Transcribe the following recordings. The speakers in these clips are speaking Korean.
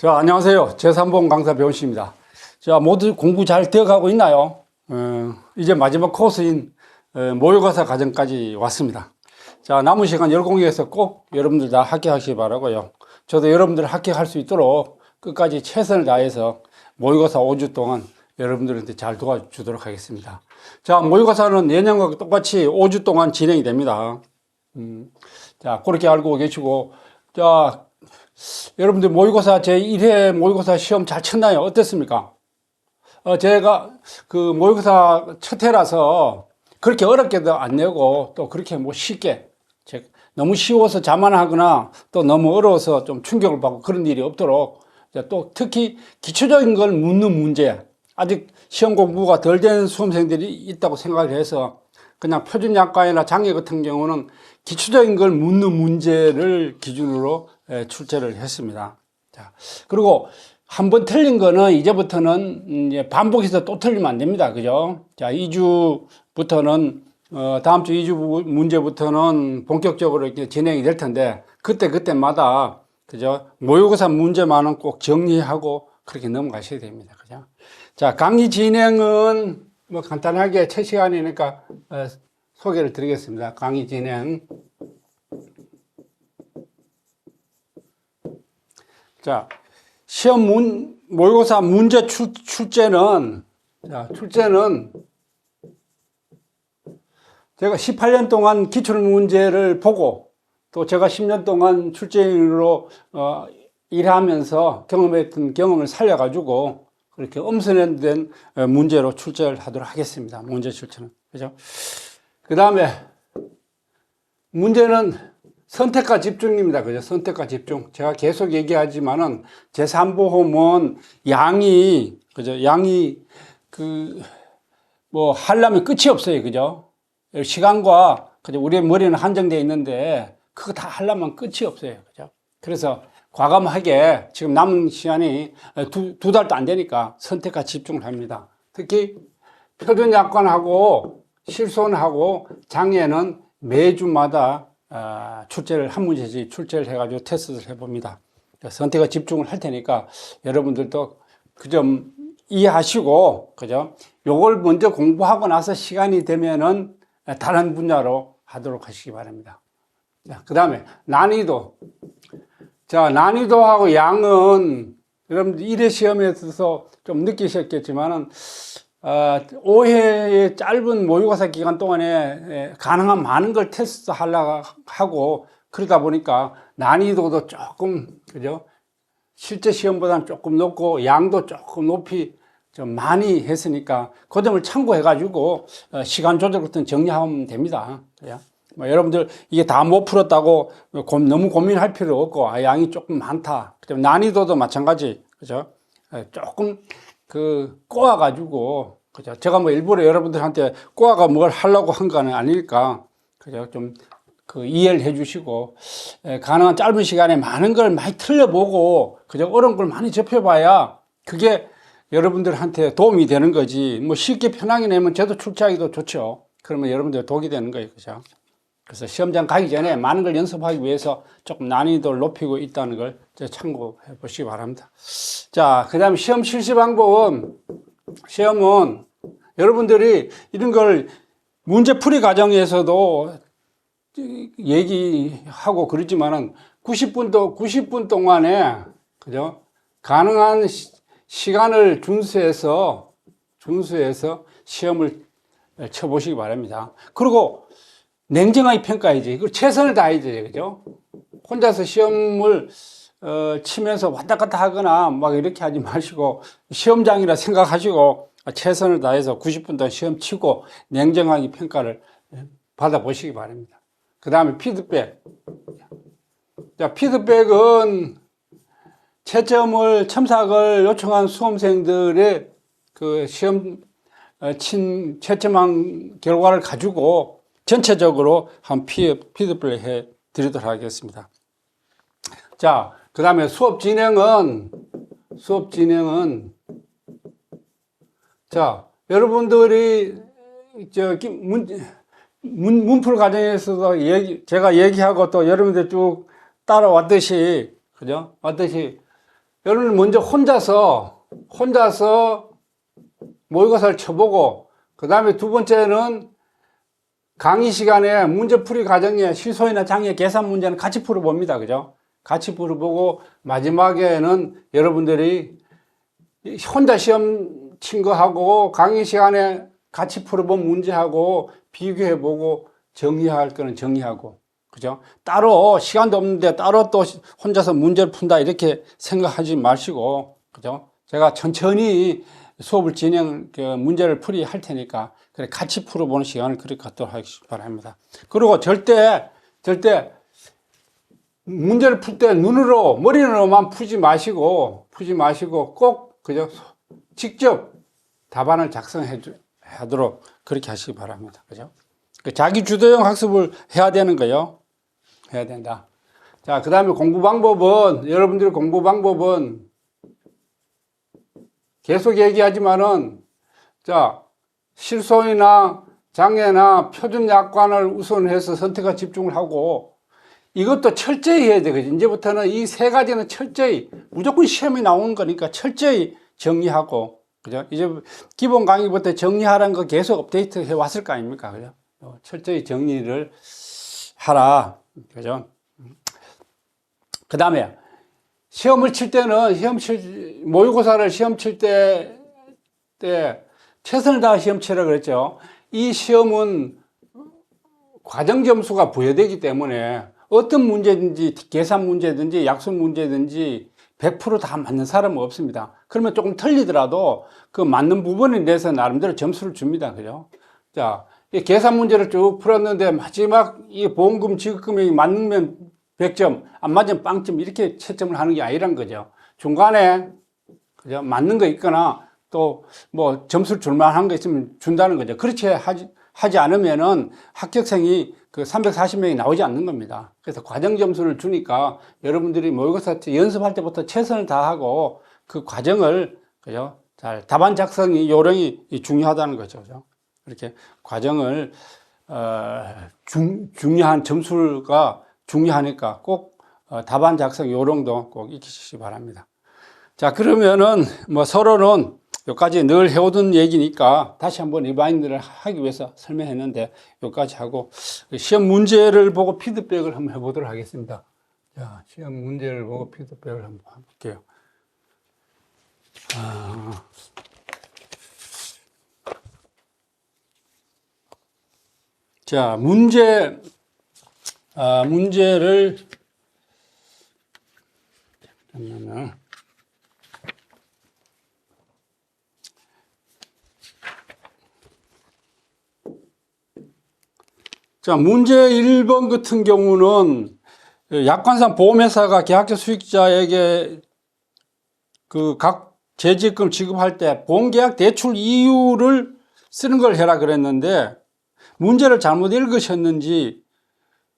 자, 안녕하세요. 제3본 강사 배원씨입니다. 자, 모두 공부 잘 되어가고 있나요? 이제 마지막 코스인 모의고사 과정까지 왔습니다. 자, 남은 시간 열공위해서 꼭 여러분들 다 합격하시기 바라고요. 저도 여러분들 합격할 수 있도록 끝까지 최선을 다해서 모의고사 5주 동안 여러분들한테 잘 도와주도록 하겠습니다. 자, 모의고사는 예년과 똑같이 5주 동안 진행이 됩니다. 자, 그렇게 알고 계시고, 자, 여러분들 모의고사 제1회 모의고사 시험 잘 쳤나요? 어땠습니까? 제가 그 모의고사 첫 해라서 그렇게 어렵게도 안 내고 또 그렇게 뭐 쉽게 너무 쉬워서 자만하거나 또 너무 어려워서 좀 충격을 받고 그런 일이 없도록 또 특히 기초적인 걸 묻는 문제, 아직 시험 공부가 덜 된 수험생들이 있다고 생각을 해서 그냥 표준약과나 장애 같은 경우는 기초적인 걸 묻는 문제를 기준으로 출제를 했습니다. 자, 그리고 한번 틀린 거는 이제부터는 이제 반복해서 또 틀리면 안 됩니다. 그죠? 자, 2주부터는, 다음 주 2주 문제부터는 본격적으로 이렇게 진행이 될 텐데, 그때마다, 그죠? 모의고사 문제만은 꼭 정리하고 그렇게 넘어가셔야 됩니다. 그죠? 자, 강의 진행은 뭐 간단하게 첫 시간이니까 소개를 드리겠습니다. 강의 진행. 자, 모의고사 문제 출제는 제가 18년 동안 기출문제를 보고 또 제가 10년 동안 출제인으로 일하면서 경험했던 경험을 살려가지고 그렇게 엄선된 문제로 출제를 하도록 하겠습니다. 문제 출제는. 그죠? 그 다음에 문제는 선택과 집중입니다. 그죠? 선택과 집중. 제가 계속 얘기하지만은 제3보험은 양이, 그죠? 양이 하려면 끝이 없어요. 그죠? 시간과, 그죠? 우리의 머리는 한정되어 있는데 그거 다 하려면 끝이 없어요. 그죠? 그래서 과감하게 지금 남은 시간이 두 달도 안 되니까 선택과 집중을 합니다. 특히 표준약관하고 실손하고 장애는 매주마다 출제를 한 문제씩 출제를 해가지고 테스트를 해봅니다. 선택과 집중을 할 테니까 여러분들도 그 점 이해하시고, 그죠? 요걸 먼저 공부하고 나서 시간이 되면은 다른 분야로 하도록 하시기 바랍니다. 그 다음에 난이도. 자, 난이도하고 양은 여러분들 1회 시험에 있어서 좀 느끼셨겠지만은 5회의 짧은 모의고사 기간 동안에 가능한 많은 걸 테스트 하려고 하고 그러다 보니까 난이도도 조금, 그죠? 실제 시험보다는 조금 높고 양도 조금 높이 좀 많이 했으니까 그 점을 참고해가지고 시간 조절 같은 정리하면 됩니다. 그죠? 뭐 여러분들 이게 다 못 풀었다고 너무 고민할 필요 없고 양이 조금 많다. 난이도도 마찬가지. 그죠? 조금 꼬아가지고, 그죠? 제가 뭐 일부러 여러분들한테 꼬아가 뭘 하려고 한 건 아닐까. 그죠? 좀 이해를 해 주시고, 가능한 짧은 시간에 많은 걸 많이 틀려보고, 그죠? 어려운 걸 많이 접해봐야 그게 여러분들한테 도움이 되는 거지. 뭐 쉽게 편하게 내면 저도 출제하기도 좋죠. 그러면 여러분들 독이 되는 거예요. 그죠? 그래서 시험장 가기 전에 많은 걸 연습하기 위해서 조금 난이도를 높이고 있다는 걸 참고해 보시기 바랍니다. 자, 그 다음에 시험 실시 방법은, 시험은 여러분들이 이런 걸 문제풀이 과정에서도 얘기하고 그러지만은 90분 동안에, 그죠? 가능한 시간을 준수해서 시험을 쳐보시기 바랍니다. 그리고 냉정하게 평가해야지. 그리고 최선을 다해야지. 그죠? 혼자서 시험을 치면서 왔다 갔다 하거나 막 이렇게 하지 마시고 시험장이라 생각하시고 최선을 다해서 90분 동안 시험 치고 냉정하게 평가를 받아보시기 바랍니다. 그 다음에 피드백. 자, 피드백은 채점을, 첨삭을 요청한 수험생들의 그 시험 채점한 결과를 가지고 전체적으로 한 피드백을 해 드리도록 하겠습니다. 자, 그 다음에 수업 진행은, 자, 여러분들이, 문풀 과정에서도 제가 얘기하고 또 여러분들 쭉 따라왔듯이, 그죠? 왔듯이, 여러분 먼저 혼자서 모의고사를 쳐보고, 그 다음에 두 번째는 강의 시간에 문제풀이 과정에 실소이나 장애 계산 문제는 같이 풀어봅니다. 그죠? 같이 풀어보고, 마지막에는 여러분들이 혼자 시험 친 거하고 강의 시간에 같이 풀어본 문제하고 비교해보고 정리할 거는 정리하고, 그죠? 따로 시간도 없는데 따로 또 혼자서 문제를 푼다 이렇게 생각하지 마시고, 그죠? 제가 천천히 수업을 문제를 풀이할 테니까 그래 같이 풀어보는 시간을 그렇게 갖도록 하시기 바랍니다. 그리고 절대 문제를 풀 때 눈으로 머리로만 풀지 마시고 꼭 그죠? 직접 답안을 작성하도록 그렇게 하시기 바랍니다. 그죠? 자기 주도형 학습을 해야 되는 거요. 해야 된다. 자, 그 다음에 여러분들 공부 방법은 계속 얘기하지만은, 자, 실손이나 장애나 표준 약관을 우선해서 선택과 집중을 하고, 이것도 철저히 해야 되거든요. 이제부터는 이 세 가지는 철저히, 무조건 시험에 나오는 거니까 철저히 정리하고, 그죠? 이제 기본 강의부터 정리하라는 거 계속 업데이트 해 왔을 거 아닙니까? 그죠? 철저히 정리를 하라. 그죠? 그 다음에 시험을 칠 때는 모의고사를 시험 칠 때 최선을 다해 시험 치라 그랬죠. 이 시험은 과정 점수가 부여되기 때문에 어떤 문제든지 계산 문제든지 약속 문제든지 100% 다 맞는 사람은 없습니다. 그러면 조금 틀리더라도 그 맞는 부분에 대해서 나름대로 점수를 줍니다. 그죠? 자, 이 계산 문제를 쭉 풀었는데 마지막 이 보험금 지급금액이 맞으면 100점, 안 맞으면 빵점 이렇게 채점을 하는 게 아니란 거죠. 중간에 그죠? 맞는 거 있거나 또 뭐 점수를 줄 만한 거 있으면 준다는 거죠. 그렇지 하지 않으면은 합격생이 그 340명이 나오지 않는 겁니다. 그래서 과정 점수를 주니까 여러분들이 모의고사 연습할 때부터 최선을 다하고 그 과정을 그죠? 잘 답안 작성 요령이 중요하다는 거죠. 그죠? 이렇게 과정을 중요한 점수가 중요하니까 꼭 답안 작성 요령도 꼭 익히시기 바랍니다. 자, 그러면은 뭐 서로는 여기까지 늘 해오던 얘기니까 다시 한번 리마인드를 하기 위해서 설명했는데 여기까지 하고 시험 문제를 보고 피드백을 한번 해보도록 하겠습니다. 자, 시험 문제를 보고 피드백을 한번 해볼게요. 자, 문제를 잠깐만요. 자, 문제 1번 같은 경우는 약관상 보험회사가 계약자 수익자에게 그 각 재직금 지급할 때 보험계약 대출 이유를 쓰는 걸 해라 그랬는데 문제를 잘못 읽으셨는지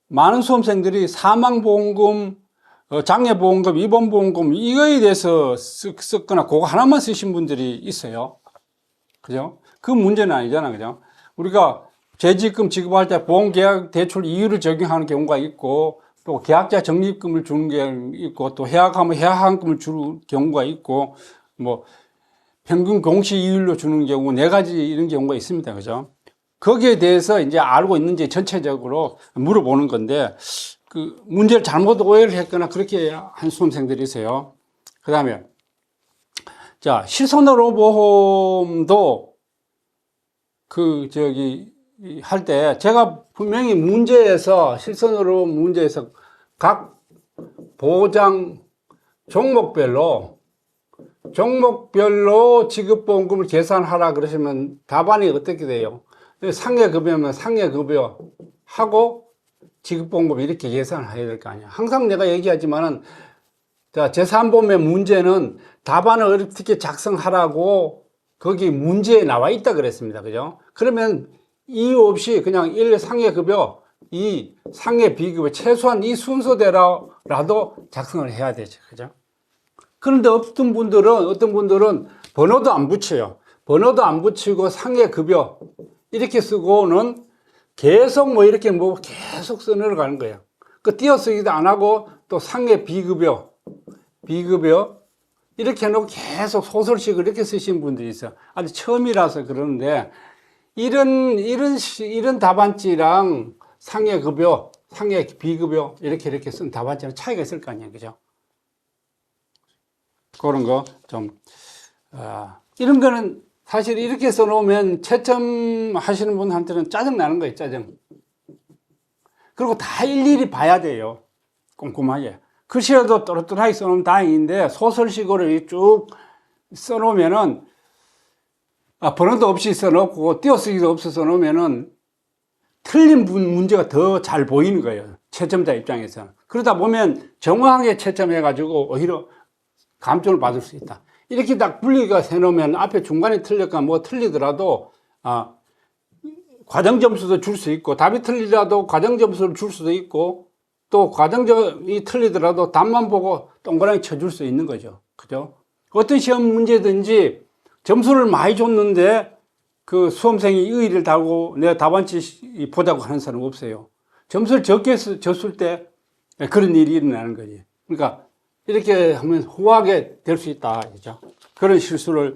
많은 수험생들이 사망보험금, 장애보험금, 입원보험금 이거에 대해서 썼거나 그거 하나만 쓰신 분들이 있어요. 그죠? 그 문제는 아니잖아. 그죠? 우리가 재직금 지급할 때 보험계약 대출 이유를 적용하는 경우가 있고 또 계약자 적립금을 주는 게 있고 또 해약하면 해약한금을 주는 경우가 있고 뭐 평균 공시 이율로 주는 경우 네 가지 이런 경우가 있습니다. 그죠? 거기에 대해서 이제 알고 있는지 전체적으로 물어보는 건데 그 문제를 잘못 오해를 했거나 그렇게 한 수험생들이 있어요. 그 다음에 자, 실손의료 보험도 할 때 제가 분명히 실손의료 문제에서 각 보장 종목별로 지급보험금을 계산하라 그러시면 답안이 어떻게 돼요? 상해급여면 상해급여 하고 지급보험금 이렇게 계산을 해야 될 거 아니야. 항상 내가 얘기하지만은 자, 제3보험의 문제는 답안을 어떻게 작성하라고 거기 문제에 나와 있다 그랬습니다. 그죠? 그러면 이유 없이 그냥 1 상해급여, 2 상해비급여 최소한 이 순서대로라도 작성을 해야 되죠. 그죠? 그런데 어떤 분들은 번호도 안 붙여요. 번호도 안 붙이고 상해급여 이렇게 쓰고는 계속 계속 써내려가는 거예요. 그 띄어쓰기도 안 하고 또 상해비급여 이렇게 해놓고 계속 소설식을 이렇게 쓰신 분들이 있어. 아주 처음이라서 그러는데, 이런 답안지랑 상해 급여, 상해 비급여, 이렇게 쓴 답안지는 차이가 있을 거 아니에요. 그죠? 그런 거 좀, 이런 거는 사실 이렇게 써놓으면 채점 하시는 분한테는 짜증 나는 거예요, 짜증. 그리고 다 일일이 봐야 돼요. 꼼꼼하게. 글씨라도 또렷하게 써놓으면 다행인데, 소설식으로 쭉 써놓으면은, 번호도 없이 써놓고, 띄어쓰기도 없이 써놓으면은, 틀린 문제가 더 잘 보이는 거예요. 채점자 입장에서는. 그러다 보면 정확하게 채점해가지고, 오히려 감점을 받을 수 있다. 이렇게 딱 분리가 해놓으면 앞에 중간에 틀렸거나 뭐 틀리더라도, 과정 점수도 줄 수 있고, 답이 틀리더라도 과정 점수를 줄 수도 있고, 또 과정점이 틀리더라도 답만 보고 동그라미 쳐줄 수 있는 거죠. 그죠? 어떤 시험 문제든지 점수를 많이 줬는데 그 수험생이 의의를 달고 내가 답안지 보자고 하는 사람은 없어요. 점수를 적게 줬을 때 그런 일이 일어나는 거지. 그러니까 이렇게 하면 후하게 될 수 있다. 그죠? 그런 실수를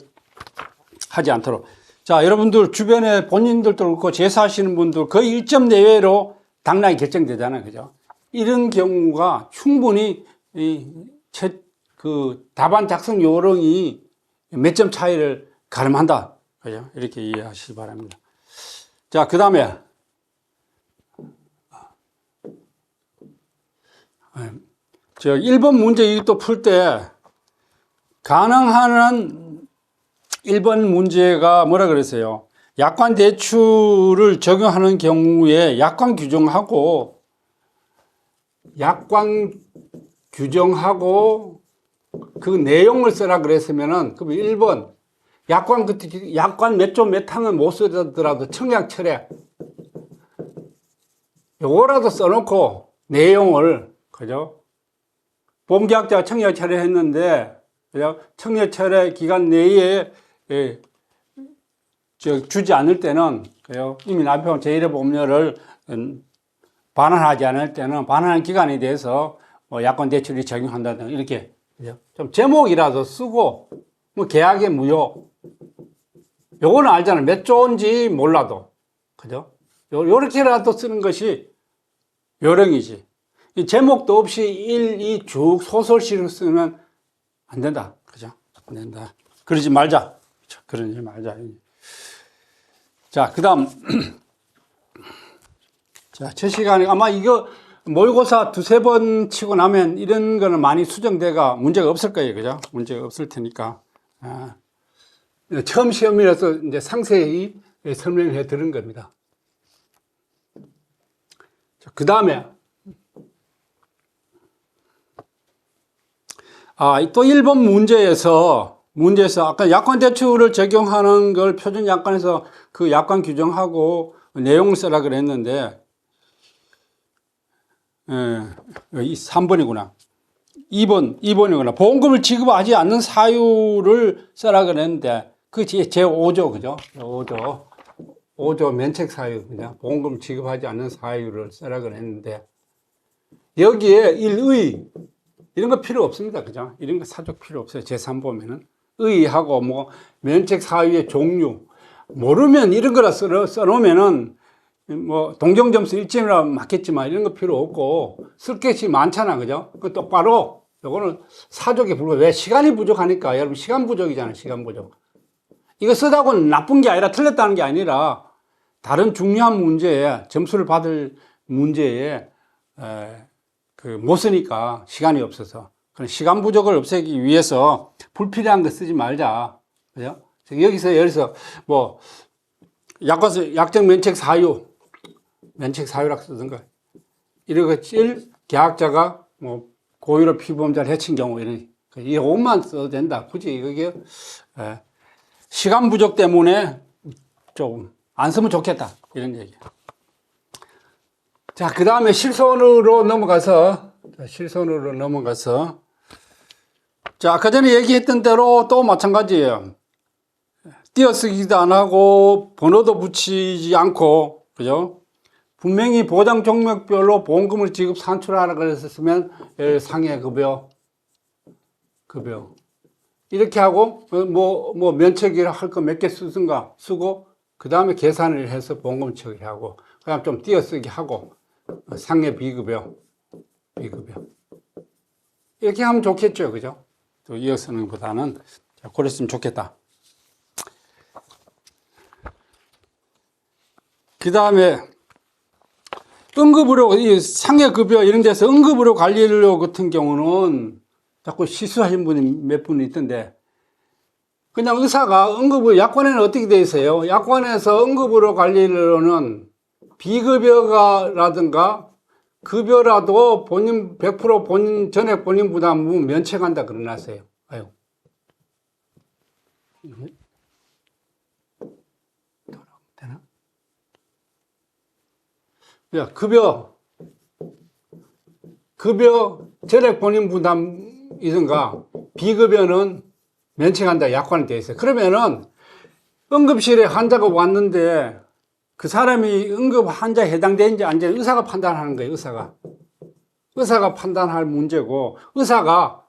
하지 않도록. 자, 여러분들 주변에 본인들도 그렇고 제사하시는 분들 거의 1점 내외로 당락이 결정되잖아요. 그죠? 이런 경우가 충분히 답안 작성 요령이 몇 점 차이를 가름한다. 그죠? 이렇게 이해하시기 바랍니다. 자, 그 다음에, 저 1번 문제 이것도 풀 때, 가능한 한 1번 문제가 뭐라 그랬어요? 약관 대출을 적용하는 경우에 약관 규정하고 그 내용을 쓰라 그랬으면은, 그럼 1번, 약관 몇 조 몇 항은 못 쓰더라도 청약 철회. 요거라도 써놓고, 내용을, 그죠? 보험계약자가 청약 철회했는데, 그죠? 청약 철회 기간 내에, 주지 않을 때는, 그죠? 이미 납입한 제1회 보험료를 반환하지 않을 때는 반환 기간에 대해서 뭐 약관 대출이 적용한다든가 이렇게 좀 제목이라도 쓰고 뭐 계약의 무효 요거는 알잖아요. 몇 조인지 몰라도 그죠? 요렇게라도 쓰는 것이 요령이지. 이 제목도 없이 1, 2 쭉 소설식으로 쓰면 안 된다. 그죠? 안 된다. 그러지 말자. 그러지 말자. 자, 그 다음. 자, 제 시간에 아마 이거 모의고사 두세 번 치고 나면 이런 거는 많이 수정돼가 문제가 없을 거예요. 그죠? 문제가 없을 테니까. 처음 시험이라서 이제 상세히 설명을 해 드린 겁니다. 그 다음에, 또 1번 문제에서 아까 약관 대출을 적용하는 걸 표준 약관에서 그 약관 규정하고 내용을 써라 그랬는데, 3번이구나. 2번이구나. 보험금을 지급하지 않는 사유를 써라 그랬는데, 그 제5조, 그죠? 5조 면책 사유, 그죠? 보험금 지급하지 않는 사유를 써라 그랬는데, 여기에 이런 거 필요 없습니다. 그죠? 이런 거 사족 필요 없어요. 제3 보면은. 의의하고, 면책 사유의 종류. 모르면 이런 거라 써놓으면은, 동정점수 1점이라 맞겠지만 이런 거 필요 없고 쓸 것이 많잖아. 그죠? 그 똑바로 요거는 사족에 불과. 왜? 시간이 부족하니까. 여러분 시간 부족이잖아요. 시간 부족. 이거 쓰다고 나쁜 게 아니라 틀렸다는 게 아니라 다른 중요한 문제에 점수를 받을 문제에 못 쓰니까 시간이 없어서. 그런 시간 부족을 없애기 위해서 불필요한 거 쓰지 말자. 그죠? 여기서 약정 면책 사유라고 쓰던가. 이러고 계약자가 고의로 피보험자를 해친 경우 이 옷만 써도 된다. 굳이 이게 시간 부족 때문에 조금 안 쓰면 좋겠다. 이런 얘기. 자, 그 다음에 실손으로 넘어가서 자, 아까 전에 얘기했던 대로 또 마찬가지예요. 띄어쓰기도 안 하고 번호도 붙이지 않고, 그죠? 분명히 보장 종목별로 보험금을 지급 산출하라 그랬으면 상해 급여. 이렇게 하고, 면책이라 할 거 몇 개 쓰든가 쓰고, 그 다음에 계산을 해서 보험금 처리하고, 그 다음 좀 띄어쓰기 하고, 상해 비급여. 이렇게 하면 좋겠죠. 그죠? 또 이어쓰는 것보다는. 자, 그랬으면 좋겠다. 그 다음에, 응급의료, 이 상해급여 이런 데서 응급의료 관리료 같은 경우는 자꾸 실수하신 분이 몇 분 있던데, 그냥 의사가 응급의료, 약관에는 어떻게 돼 있어요? 약관에서 응급의료 관리료는 비급여라든가 급여라도 본인 100% 본인 전액 본인 부담 면책한다 그러놨어요. 아유. 되나? 야, 급여 전액 본인 부담이든가 비급여는 면책한다 약관이 되어 있어요. 그러면은 응급실에 환자가 왔는데 그 사람이 응급 환자에 해당되는지 안 되는지 의사가 판단하는 거예요. 의사가 판단할 문제고, 의사가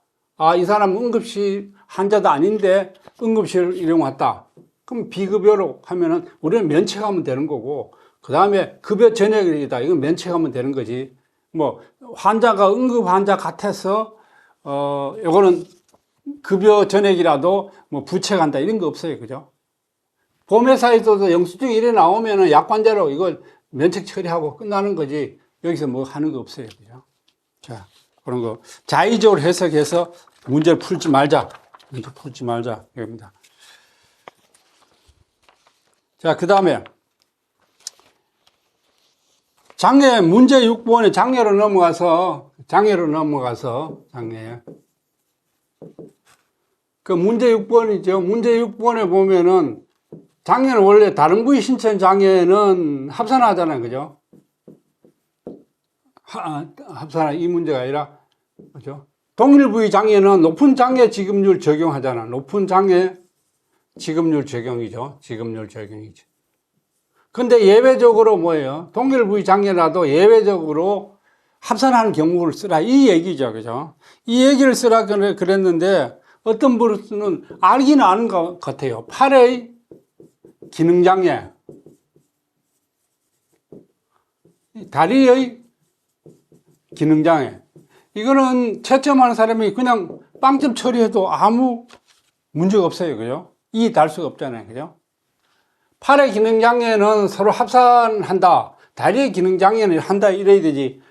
이 사람 응급실 환자도 아닌데 응급실을 이용 왔다. 그럼 비급여로 하면은 우리는 면책하면 되는 거고, 그 다음에 급여 전액이다. 이건 면책하면 되는 거지. 뭐 환자가 응급 환자 같아서 요거는 급여 전액이라도 뭐 부책한다 이런 거 없어요. 그죠? 보험회사에서도 영수증이 이래 나오면은 약관대로 이걸 면책 처리하고 끝나는 거지, 여기서 뭐 하는 거 없어요. 그죠? 자, 그런 거 자의적으로 해석해서 문제를 풀지 말자. 이겁니다. 자, 그 다음에 문제 6번에 장애로 넘어가서 그 문제 6번이죠. 문제 6번에 보면은 장애는 원래 다른 부위 신체 장애는 합산하잖아요. 그죠? 합산하 이 문제가 아니라, 그죠? 동일 부위 장애는 높은 장애 지급률 적용하잖아. 높은 장애 지급률 적용이죠. 근데 예외적으로 뭐예요? 동일 부위 장애라도 예외적으로 합산하는 경우를 쓰라. 이 얘기죠. 그죠? 이 얘기를 쓰라 그랬는데 어떤 분은 알기는 아는 것 같아요. 팔의 기능장애, 다리의 기능장애. 이거는 채점하는 사람이 그냥 빵점 처리해도 아무 문제가 없어요. 그죠? 이 달 수가 없잖아요. 그죠? 팔의 기능장애는 서로 합산한다. 다리의 기능장애는 한다. 이래야 되지.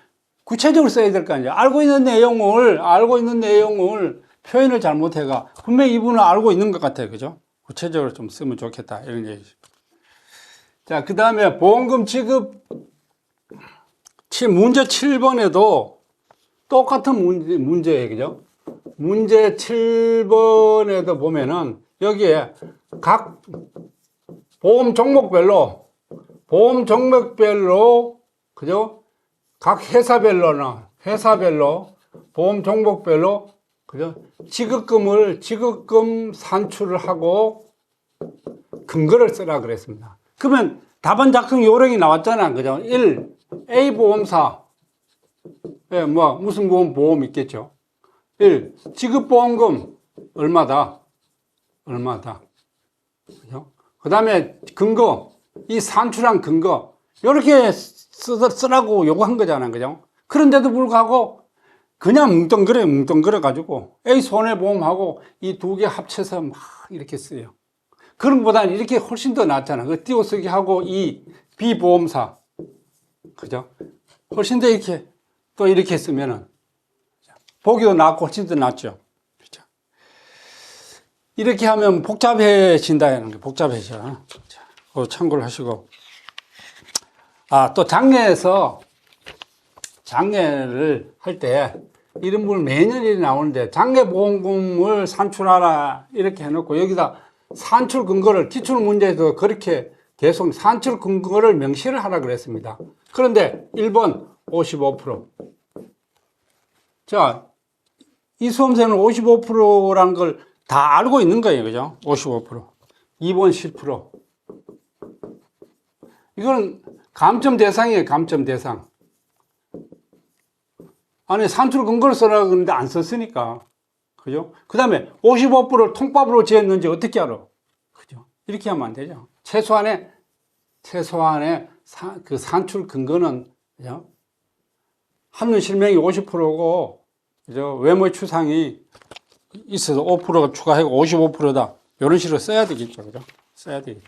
구체적으로 써야 될 거 아니에요. 알고 있는 내용을 표현을 잘못해가 분명히 이분은 알고 있는 것 같아요. 그죠? 구체적으로 좀 쓰면 좋겠다. 이런 얘기죠. 자, 그 다음에 보험금 지급 문제 7번에도 똑같은 문제예요. 그죠? 문제 7번에도 보면은 여기에 각 보험 종목별로 그죠? 각 회사별로 보험 종목별로 그죠? 지급금 산출을 하고 근거를 쓰라 그랬습니다. 그러면 답안 작성 요령이 나왔잖아. 그죠? 1. A 보험사. 예, 무슨 보험 있겠죠? 1. 지급보험금 얼마다. 그죠? 그 다음에 근거. 이 산출한 근거. 이렇게 쓰라고 요구한 거잖아. 그죠? 그런데도 불구하고 그냥 뭉뚱그려 가지고 A 손해보험하고 이 두 개 합쳐서 막 이렇게 써요. 그런 것보다는 이렇게 훨씬 더 낫잖아. 그 띄어쓰기 하고 이 B 보험사. 그죠? 훨씬 더 이렇게 쓰면은 보기도 낫고 훨씬 더 낫죠. 그죠? 이렇게 하면 복잡해진다는 게 복잡해져. 자, 그거 참고를 하시고. 또 장애를 할 때 이런 분 매년 일이 나오는데 장애보험금을 산출하라 이렇게 해놓고 여기다 산출 근거를 기출 문제에서 그렇게 계속 산출 근거를 명시를 하라 그랬습니다. 그런데 1번 55%. 자, 이 수험생은 55%라는 걸 다 알고 있는 거예요. 그죠? 55%. 2번 10%. 이거는 감점 대상이에요. 감점 대상. 아니, 산출 근거를 써라 그러는데 안 썼으니까. 그죠? 그 다음에 55%를 통밥으로 재었는지 어떻게 알아? 그죠? 이렇게 하면 안 되죠. 최소한의 그 산출 근거는, 그죠? 함유 실명이 50%고, 그죠? 외모 추상이 있어서 5%가 추가하고 55%다. 이런 식으로 써야 되겠죠. 그죠? 써야 되겠죠.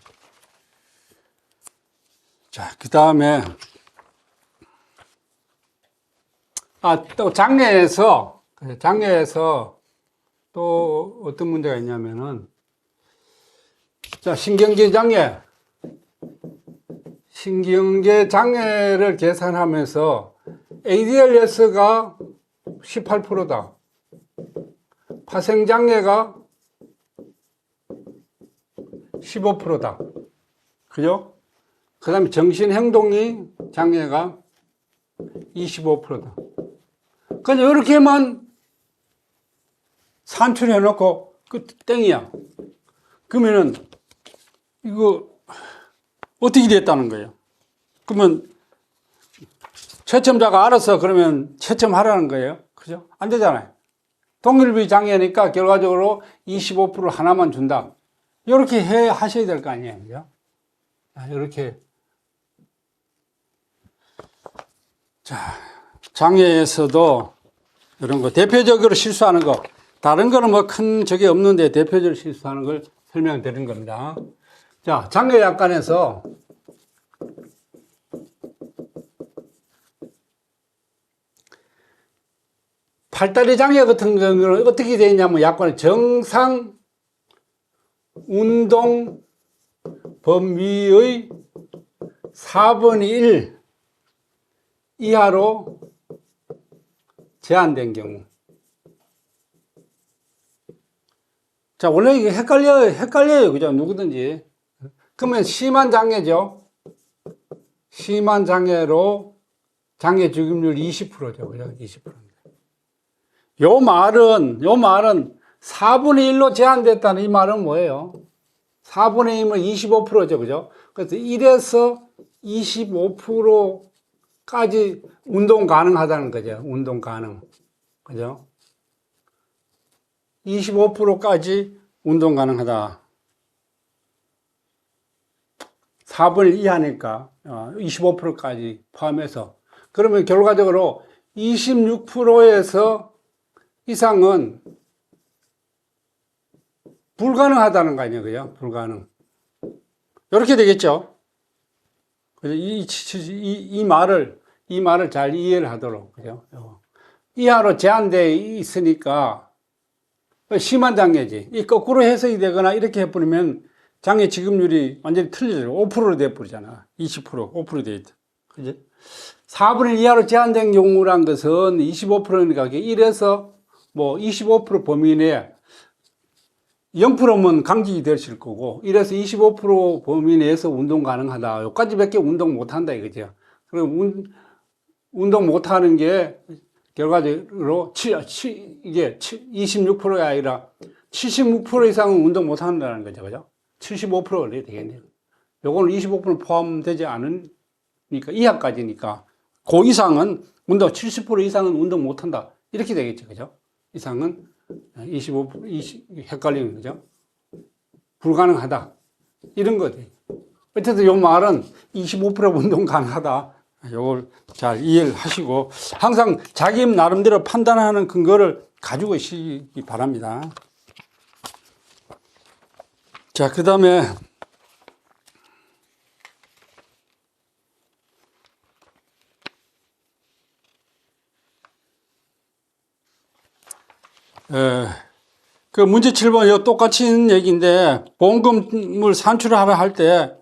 자, 그 다음에, 또 장애에서 또 어떤 문제가 있냐면은, 자, 신경계 장애를 계산하면서 ADLS가 18%다. 파생장애가 15%다. 그죠? 그 다음에 정신행동이 장애가 25%다. 그냥 이렇게만 산출해놓고, 땡이야. 그러면은, 이거, 어떻게 됐다는 거예요? 그러면, 채점자가 알아서 그러면 채점하라는 거예요. 그죠? 안 되잖아요. 동일비 장애니까 결과적으로 25% 하나만 준다. 이렇게 하셔야 될 거 아니에요. 그죠? 이렇게. 자, 장애에서도 이런 거, 대표적으로 실수하는 거. 다른 거는 뭐 큰 적이 없는데 대표적으로 실수하는 걸 설명드린 겁니다. 자, 장애약관에서 팔다리 장애 같은 경우는 어떻게 되어 있냐면 약관에 정상 운동 범위의 4분의 1 이하로 제한된 경우. 자, 원래 이게 헷갈려요. 그죠? 누구든지. 그러면 심한 장애죠. 심한 장애로 장애 죽음률 20%죠. 그죠? 20%. 요 말은 4분의 1로 제한됐다는 이 말은 뭐예요? 4분의 1은 25%죠. 그죠? 그래서 1에서 25%까지 운동 가능하다는 거죠. 운동 가능. 그죠? 25%까지 운동 가능하다. 4분의 1 이하니까 25%까지 포함해서. 그러면 결과적으로 26%에서 이상은 불가능하다는 거 아니에요. 그죠? 불가능. 이렇게 되겠죠? 이 말을 잘 이해를 하도록. 그죠? 이하로 제한되어 있으니까 심한 장애지. 이 거꾸로 해석이 되거나 이렇게 해버리면 장애 지급률이 완전히 틀려져요. 5%로 돼버리잖아. 20%, 5% 돼 있다. 그죠? 4분의 1 이하로 제한된 경우란 것은 25%니까 1에서 뭐 25% 범위 내에 0%면 강직이 되실 거고 1에서 25% 범위 내에서 운동 가능하다. 여기까지밖에 운동 못한다 이거죠. 그리고 운동 못하는 게 결과적으로 이게 26%가 아니라 76% 이상은 운동 못한다는 거죠. 그죠? 75%가 되겠네요. 요거는 25% 포함되지 않으니까 이하까지니까 그 이상은 70% 이상은 운동 못한다. 이렇게 되겠죠. 그죠? 이상은 25% 헷갈리는 거죠. 불가능하다. 이런 거죠. 어쨌든 요 말은 25% 운동 가능하다. 요걸 잘 이해를 하시고 항상 자기 나름대로 판단하는 근거를 가지고 있시기 바랍니다. 자, 그 다음에 그 문제 7번 똑같이 있는 얘기인데 보험금을 산출하라 할 때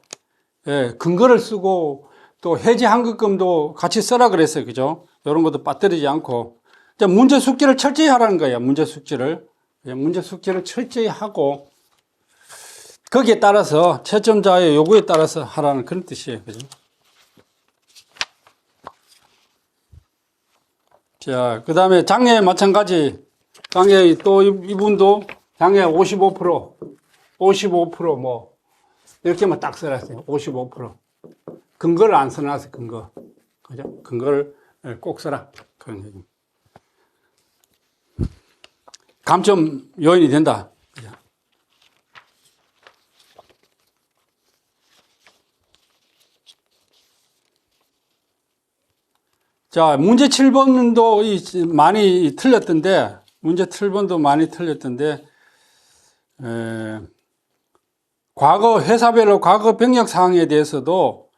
근거를 쓰고 또 해지 환급금도 같이 써라 그랬어요. 그죠? 이런 것도 빠뜨리지 않고 문제 숙지를 철저히 하라는 거예요. 문제 숙지를 철저히 하고 거기에 따라서 채점자의 요구에 따라서 하라는 그런 뜻이에요. 그죠? 자, 그 다음에 장애 마찬가지. 장애 또 이분도 장애 55% 뭐 이렇게만 딱 써놨어요. 55%. 근거를 안 써놨어요. 근거. 그죠? 근거를 꼭 써라. 그런 얘기. 감점 요인이 된다. 자, 문제 7번도 많이 틀렸던데, 문제 7번도 많이 틀렸던데, 과거, 회사별로 과거 병력 사항에 대해서도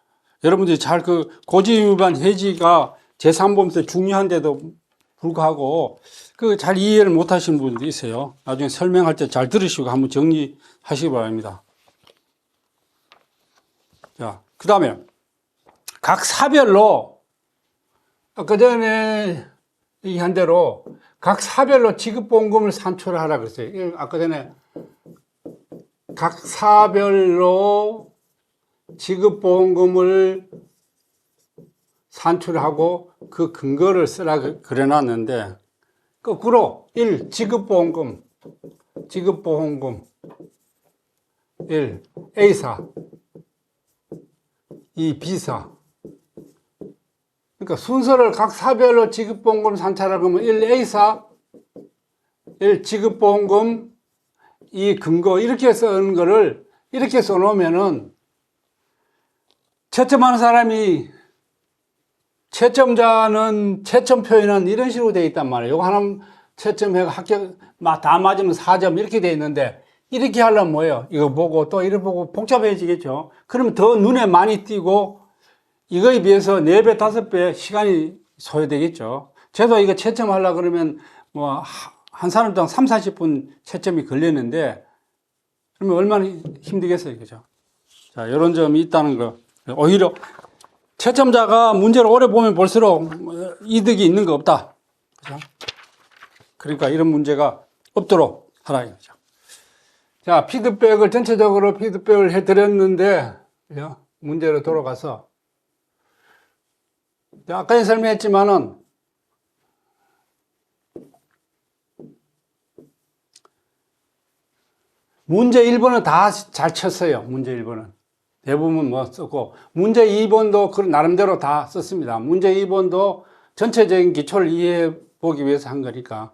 여러분들이 잘 고지 위반 해지가 제3범죄 중요한데도 불구하고 잘 이해를 못 하시는 분들이 있어요. 나중에 설명할 때 잘 들으시고 한번 정리하시기 바랍니다. 자, 그 다음에 각 사별로 아까 전에 얘기한 대로 각 사별로 지급보험금을 산출하라 그랬어요. 아까 전에 각 사별로 지급보험금을 산출하고 그 근거를 쓰라 그래놨는데 거꾸로 1. 지급보험금 1. A사 2. B사. 그러니까 순서를 각 사별로 지급보험금 산출하라고 하면 1. A사 1. 지급보험금 2. 근거 이렇게 쓰는 거를 이렇게 써놓으면은 채점하는 사람이 채점자는 채점 표현은 이런 식으로 되어 있단 말이에요. 이거 하나 채점해가 합격 다 맞으면 4점 이렇게 되어 있는데 이렇게 하려면 뭐예요? 이거 보고 또 이거 보고 복잡해지겠죠. 그러면 더 눈에 많이 띄고 이거에 비해서 4배, 5배 시간이 소요되겠죠. 저도 이거 채점하려고 그러면 한 사람당 3, 40분 채점이 걸리는데 그러면 얼마나 힘들겠어요. 그죠? 자, 이런 점이 있다는 거. 오히려 채점자가 문제를 오래 보면 볼수록 이득이 있는 거 없다. 그죠? 그러니까 이런 문제가 없도록 하라 이거죠. 자, 피드백을 전체적으로 피드백을 해드렸는데, 문제로 돌아가서. 아까 설명했지만은, 문제 1번은 다 잘 쳤어요. 문제 1번은. 대부분 썼고, 문제 2번도 나름대로 다 썼습니다. 문제 2번도 전체적인 기초를 이해해 보기 위해서 한 거니까,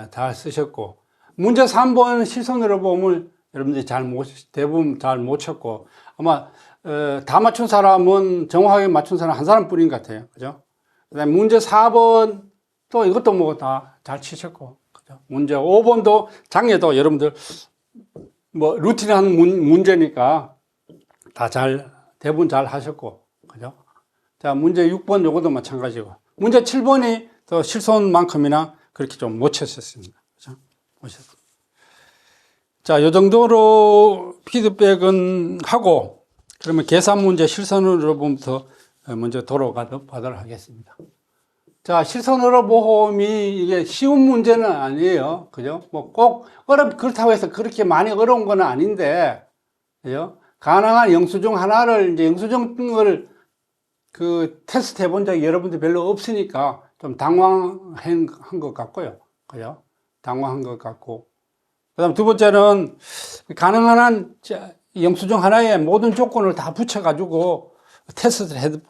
다 쓰셨고, 문제 3번 실손으로 보면 여러분들이 대부분 잘 못 쳤고, 아마, 다 맞춘 사람은 정확하게 맞춘 사람 한 사람 뿐인 것 같아요. 그죠? 그 다음에 문제 4번 또 이것도 다 잘 치셨고, 그죠? 문제 5번도 작년에도 여러분들 루틴한 문제니까 대부분 잘 하셨고, 그죠? 자, 문제 6번 요것도 마찬가지고, 문제 7번이 또 실손만큼이나 그렇게 좀 못 쳤었습니다. 그죠? 자, 요 정도로 피드백은 하고, 그러면 계산 문제 실손의료보험부터 먼저 돌아가도록 하겠습니다. 자, 실손의료 보험이 이게 쉬운 문제는 아니에요. 그죠? 꼭 그렇다고 해서 그렇게 많이 어려운 건 아닌데, 그죠? 가능한 영수증 하나를, 이제 영수증을 테스트 해본 적이 여러분들 별로 없으니까 좀 당황한 것 같고요. 그죠? 당황한 것 같고. 그 다음 두 번째는 가능한 한 영수증 하나에 모든 조건을 다 붙여가지고 테스트를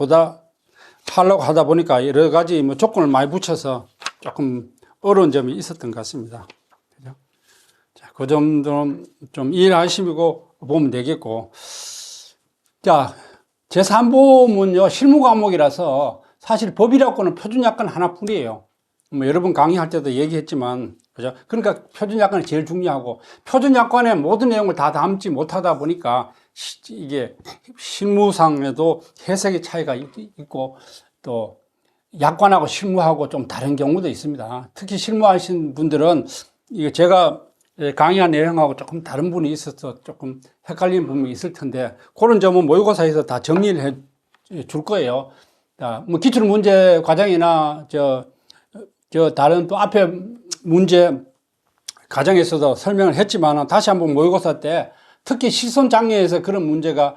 하려고 하다 보니까 여러 가지 조건을 많이 붙여서 조금 어려운 점이 있었던 것 같습니다. 그죠? 자, 그 점도 좀 이해하시고 보면 되겠고. 자, 제3보험은요, 실무 과목이라서 사실 법이라고는 표준약관 하나뿐이에요. 여러 번 강의할 때도 얘기했지만, 그죠? 그러니까 표준약관이 제일 중요하고, 표준약관의 모든 내용을 다 담지 못하다 보니까, 이게 실무상에도 해석의 차이가 있고, 또 약관하고 실무하고 좀 다른 경우도 있습니다. 특히 실무하신 분들은, 이게 제가 강의한 내용하고 조금 다른 부분이 있어서 조금 헷갈리는 부분이 있을 텐데, 그런 점은 모의고사에서 다 정리를 해 줄 거예요. 자, 기출문제 과정이나, 다른 또 앞에 문제 과정에서도 설명을 했지만, 다시 한번 모의고사 때, 특히 실손 장애에서 그런 문제가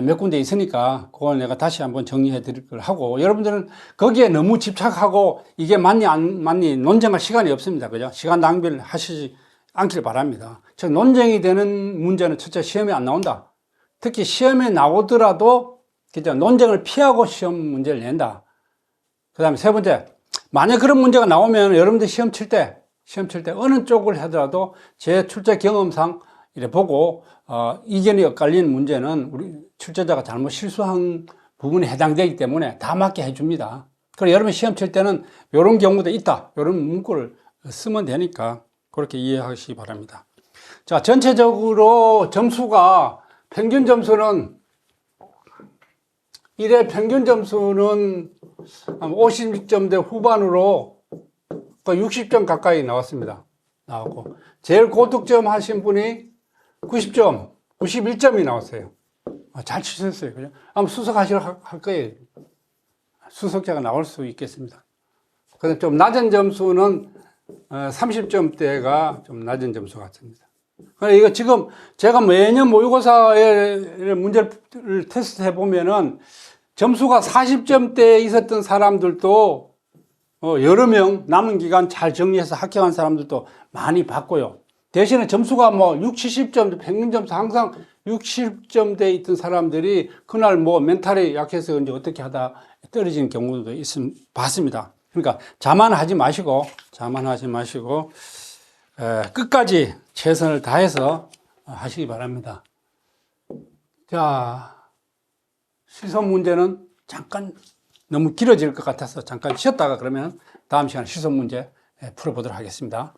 몇 군데 있으니까, 그걸 내가 다시 한번 정리해 드릴 걸 하고, 여러분들은 거기에 너무 집착하고, 이게 맞니, 안 맞니, 논쟁할 시간이 없습니다. 그죠? 시간 낭비를 하시지 않길 바랍니다. 즉, 논쟁이 되는 문제는 첫째 시험에 안 나온다. 특히 시험에 나오더라도, 그죠? 논쟁을 피하고 시험 문제를 낸다. 그 다음에 세 번째, 만약 그런 문제가 나오면 여러분들 시험 칠 때 시험 칠 때 어느 쪽을 하더라도 제 출제 경험상 이래 보고 이견이 엇갈린 문제는 우리 출제자가 잘못 실수한 부분에 해당되기 때문에 다 맞게 해줍니다. 그리고 여러분 시험 칠 때는 이런 경우도 있다, 이런 문구를 쓰면 되니까 그렇게 이해하시기 바랍니다. 자, 전체적으로 점수가 평균 점수는 50점대 후반으로 60점 가까이 나왔습니다. 나왔고, 제일 고득점 하신 분이 90점, 91점이 나왔어요. 잘 치셨어요. 그죠? 아마 수석하시러 할 거예요. 수석자가 나올 수 있겠습니다. 근데 좀 낮은 점수는 30점대가 좀 낮은 점수 같습니다. 이거 지금 제가 매년 모의고사의 문제를 테스트 해보면은 점수가 40점대에 있었던 사람들도 여러 명 남은 기간 잘 정리해서 합격한 사람들도 많이 봤고요. 대신에 점수가 60, 70점, 평균 점수 항상 60점대에 있던 사람들이 그날 멘탈이 약해서 이제 어떻게 하다 떨어지는 경우도 봤습니다. 그러니까 자만하지 마시고 끝까지 최선을 다해서 하시기 바랍니다. 자, 시선 문제는 잠깐 너무 길어질 것 같아서 잠깐 쉬었다가 그러면 다음 시간에 시선 문제 풀어보도록 하겠습니다.